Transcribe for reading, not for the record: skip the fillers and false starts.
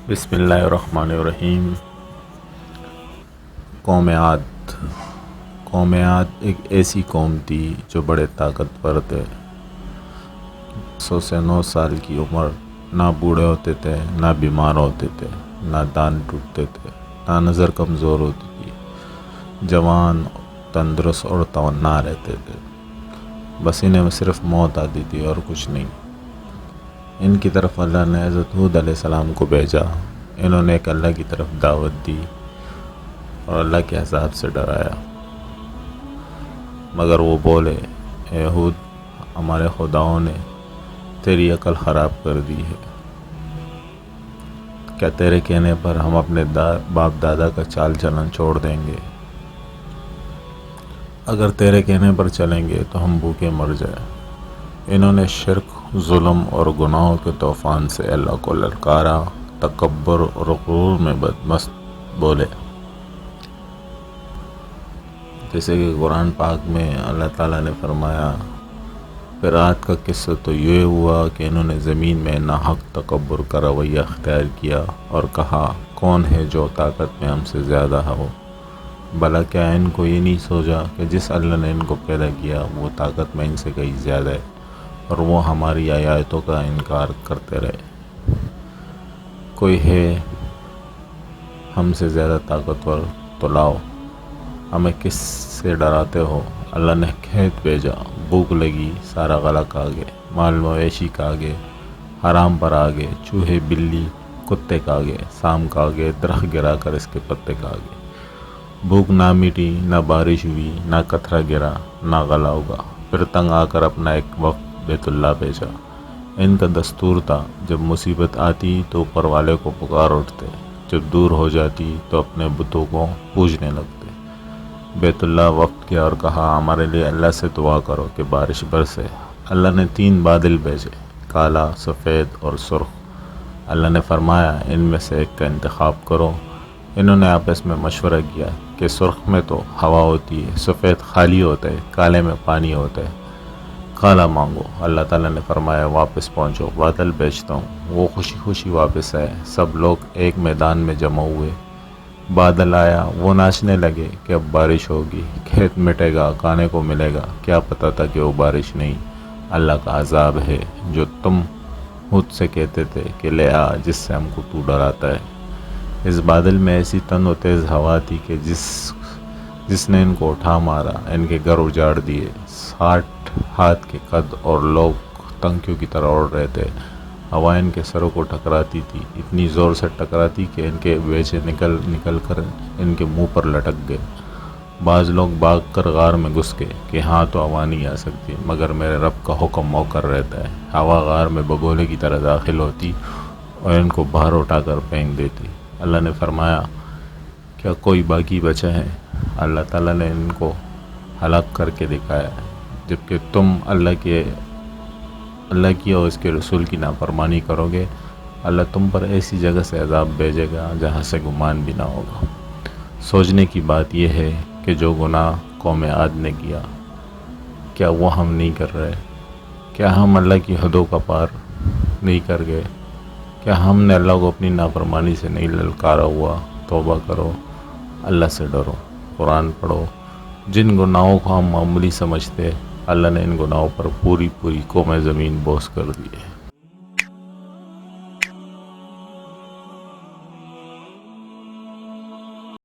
بسم اللہ الرحمن الرحیم۔ قوم عاد۔ قوم عاد ایک ایسی قوم تھی جو بڑے طاقتور تھے۔ 100 سے 9 سال کی عمر، نہ بوڑھے ہوتے تھے، نہ بیمار ہوتے تھے، نہ دان ٹوٹتے تھے، نہ نظر کمزور ہوتی تھی، جوان تندرست اور توانا رہتے تھے۔ بس انہیں صرف موت آتی تھی اور کچھ نہیں۔ ان کی طرف اللہ نے حضرت ہود علیہ السلام کو بھیجا۔ انہوں نے ایک اللہ کی طرف دعوت دی اور اللہ کے عذاب سے ڈرایا، مگر وہ بولے، اے ہود، ہمارے خداؤں نے تیری عقل خراب کر دی ہے۔ کیا تیرے کہنے پر ہم اپنے باپ دادا کا چال چلن چھوڑ دیں گے؟ اگر تیرے کہنے پر چلیں گے تو ہم بھوکے مر جائیں۔ انہوں نے شرک، ظلم اور گناہوں کے طوفان سے اللہ کو للکارا، تکبر اور غرور میں بدمست بولے۔ جیسے کہ قرآن پاک میں اللہ تعالیٰ نے فرمایا، پھر عاد کا قصہ تو یہ ہوا کہ انہوں نے زمین میں ناحق تکبر کا رویہ اختیار کیا اور کہا، کون ہے جو طاقت میں ہم سے زیادہ ہو؟ بھلا کیا ان کو یہ نہیں سوچا کہ جس اللہ نے ان کو پیدا کیا وہ طاقت میں ان سے کہیں زیادہ ہے، اور وہ ہماری آیاتوں کا انکار کرتے رہے۔ کوئی ہے ہم سے زیادہ طاقتور تو لاؤ، ہمیں کس سے ڈراتے ہو؟ اللہ نے کھیت بھیجا، بھوک لگی، سارا غلہ کھا گئے، مال مویشی کھا گئے، حرام پر آ گئے، چوہے بلی کتے کھا گئے، سام کھا گئے، درخت گرا کر اس کے پتے کھا گئے۔ بھوک نہ مٹی، نہ بارش ہوئی، نہ قطرہ گرا، نہ غلہ ہوگا۔ پھر تنگ آ کر اپنا ایک وقت بیت اللہ بھیجا۔ ان کا دستور تھا، جب مصیبت آتی تو اوپر والے کو پکار اٹھتے، جب دور ہو جاتی تو اپنے بتوں کو پوجنے لگتے۔ بیت اللہ وقت کیا اور کہا، ہمارے لیے اللہ سے دعا کرو کہ بارش برسے۔ اللہ نے 3 بادل بھیجے، کالا، سفید اور سرخ۔ اللہ نے فرمایا، ان میں سے ایک کا انتخاب کرو۔ انہوں نے آپس میں مشورہ کیا کہ سرخ میں تو ہوا ہوتی ہے، سفید خالی ہوتا ہے، کالے میں پانی ہوتا ہے، کالا مانگو۔ اللہ تعالیٰ نے فرمایا، واپس پہنچو، بادل بھیجتا ہوں۔ وہ خوشی خوشی واپس آئے، سب لوگ ایک میدان میں جمع ہوئے۔ بادل آیا، وہ ناچنے لگے کہ اب بارش ہوگی، کھیت مٹے گا، کھانے کو ملے گا۔ کیا پتہ تھا کہ وہ بارش نہیں، اللہ کا عذاب ہے، جو تم خود سے کہتے تھے کہ لے آ، جس سے ہم کو تو ڈراتا ہے۔ اس بادل میں ایسی تند و تیز ہوا تھی کہ جس نے ان کو اٹھا مارا، ان کے گھر اجاڑ دیے۔ 60 ہاتھ کے قد اور لوگ تنکیوں کی طرح اڑ رہے تھے۔ ہوا ان کے سروں کو ٹکراتی تھی، اتنی زور سے ٹکراتی کہ ان کے بیچے نکل کر ان کے منہ پر لٹک گئے۔ بعض لوگ بھاگ کر غار میں گھس گئے کہ ہاں تو ہوا نہیں آ سکتی، مگر میرے رب کا حکم موکر رہتا ہے۔ ہوا غار میں بگولے کی طرح داخل ہوتی اور ان کو باہر اٹھا کر پھینک دیتی۔ اللہ نے فرمایا، کیا کوئی باقی بچا ہے؟ اللہ تعالیٰ نے ان کو ہلاک کر کے دکھایا، جبکہ تم اللہ کی اور اس کے رسول کی نافرمانی کرو گے۔ اللہ تم پر ایسی جگہ سے عذاب بھیجے گا جہاں سے گمان بھی نہ ہوگا۔ سوچنے کی بات یہ ہے کہ جو گناہ قوم عاد نے کیا، کیا وہ ہم نہیں کر رہے؟ کیا ہم اللہ کی حدوں کا پار نہیں کر گئے؟ کیا ہم نے اللہ کو اپنی نافرمانی سے نہیں للکارا ہوا؟ توبہ کرو، اللہ سے ڈرو، قرآن پڑھو۔ جن گناہوں کو ہم معمولی سمجھتے، اللہ نے ان گناہوں پر پوری قوم زمین بوس کر دی ہے۔